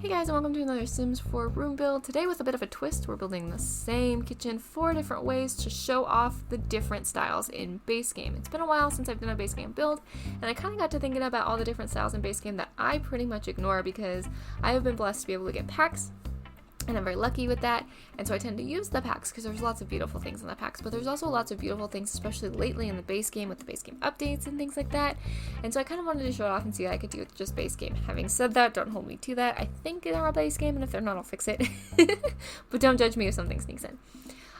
Hey guys, and welcome to another Sims 4 room build. Today with a bit of a twist, we're building the same kitchen 4 different ways to show off the different styles in base game. It's been a while since I've done a base game build, and I kind of got to thinking about all the different styles in base game that I pretty much ignore because I have been blessed to be able to get packs, and I'm very lucky with that, and so I tend to use the packs because there's lots of beautiful things in the packs, but there's also lots of beautiful things, especially lately in the base game with the base game updates and things like that, and so I kind of wanted to show it off and see what I could do with just base game. Having said that, don't hold me to that. I think they're all base game, and if they're not, I'll fix it, but don't judge me if something sneaks in.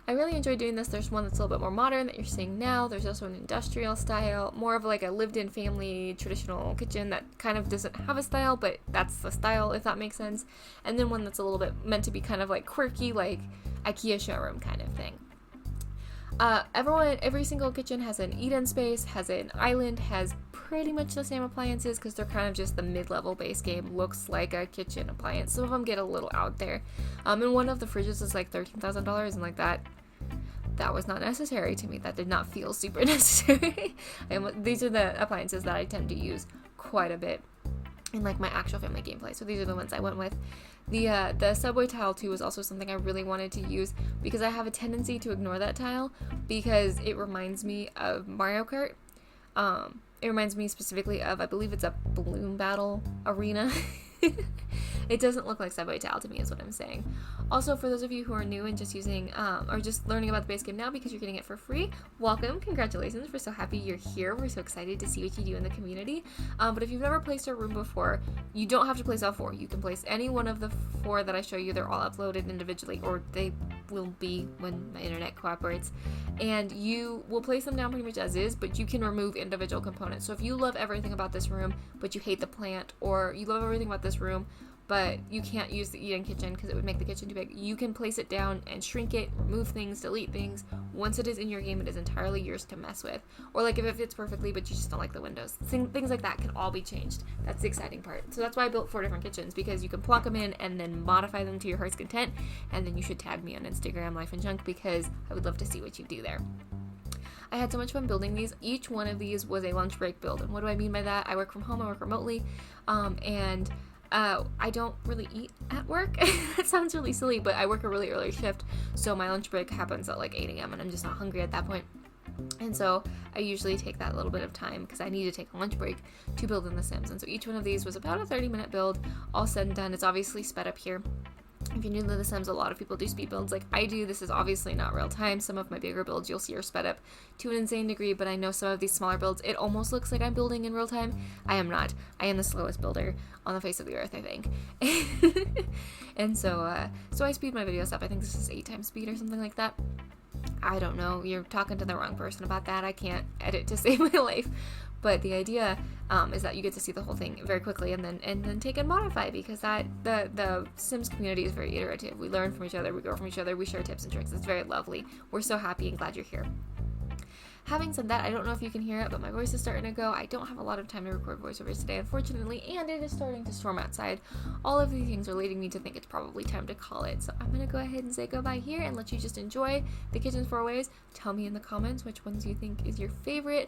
I really enjoy doing this. There's one that's a little bit more modern that you're seeing now. There's also an industrial style, more of like a lived-in family traditional kitchen that kind of doesn't have a style, but that's the style, if that makes sense. And then one that's a little bit meant to be kind of like quirky, like IKEA showroom kind of thing. Every single kitchen has an eat-in space, has an island, has pretty much the same appliances because they're kind of just the mid-level base game. Looks like a kitchen appliance. Some of them get a little out there. And one of the fridges is like $13,000, and like that was not necessary to me. That did not feel super necessary. These are the appliances that I tend to use quite a bit in like my actual family gameplay. So these are the ones I went with. The subway tile too was also something I really wanted to use because I have a tendency to ignore that tile because it reminds me of Mario Kart. It reminds me specifically of, I believe it's a balloon battle arena. It doesn't look like subway tile to me is what I'm saying. Also, for those of you who are new and just using or just learning about the base game now because you're getting it for free, welcome, congratulations, we're so happy you're here. We're so excited to see what you do in the community. But if you've never placed a room before, you don't have to place all 4. You can place any one of the 4 that I show you. They're all uploaded individually, or they will be when my internet cooperates, and you will place them down pretty much as is, but you can remove individual components. So if you love everything about this room but you hate the plant, or you love everything about this room but you can't use the eat-in kitchen because it would make the kitchen too big, you can place it down and shrink it, remove things, delete things. Once it is in your game, it is entirely yours to mess with. Or like if it fits perfectly but you just don't like the windows, things like that can all be changed. That's the exciting part. So that's why I built 4 different kitchens, because you can plonk them in and then modify them to your heart's content, and then you should tag me on Instagram, Life and Junk, because I would love to see what you do there. I had so much fun building these. Each one of these was a lunch break build, and what do I mean by that? I work from home, I work remotely, and I don't really eat at work. That sounds really silly, but I work a really early shift, so my lunch break happens at like 8 a.m. and I'm just not hungry at that point. And so I usually take that little bit of time because I need to take a lunch break to build in The Sims. And so each one of these was about a 30-minute build, all said and done. It's obviously sped up here. If you're new to The Sims, a lot of people do speed builds like I do. This is obviously not real time. Some of my bigger builds you'll see are sped up to an insane degree, but I know some of these smaller builds, it almost looks like I'm building in real time. I am not. I am the slowest builder on the face of the earth, I think. And so I speed my videos up. I think this is 8 times speed or something like that. I don't know. You're talking to the wrong person about that. I can't edit to save my life. But the idea is that you get to see the whole thing very quickly and then take and modify, because the Sims community is very iterative. We learn from each other, we grow from each other, we share tips and tricks. It's very lovely. We're so happy and glad you're here. Having said that, I don't know if you can hear it, but my voice is starting to go. I don't have a lot of time to record voiceovers today, unfortunately, and it is starting to storm outside. All of these things are leading me to think it's probably time to call it. So I'm going to go ahead and say goodbye here and let you just enjoy the kitchen's 4 ways. Tell me in the comments which ones you think is your favorite.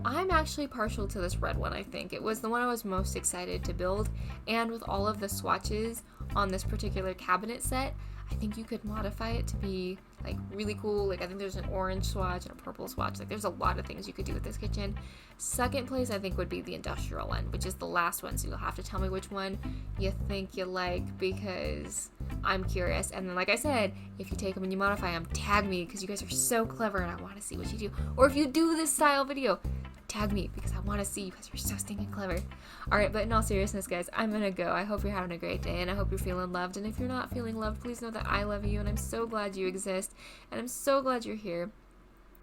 I'm actually partial to this red one, I think. It was the one I was most excited to build, and with all of the swatches on this particular cabinet set, I think you could modify it to be like really cool. Like I think there's an orange swatch and a purple swatch. Like there's a lot of things you could do with this kitchen. Second place I think would be the industrial one, which is the last one. So you'll have to tell me which one you think you like, because I'm curious. And then like I said, if you take them and you modify them, tag me, because you guys are so clever and I want to see what you do. Or if you do this style video, tag me, because I want to see you guys are so stinking clever. Alright, but in all seriousness, guys, I'm gonna go. I hope you're having a great day, and I hope you're feeling loved. And if you're not feeling loved, please know that I love you, and I'm so glad you exist, and I'm so glad you're here,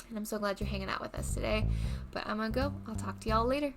and I'm so glad you're hanging out with us today. But I'm gonna go. I'll talk to y'all later.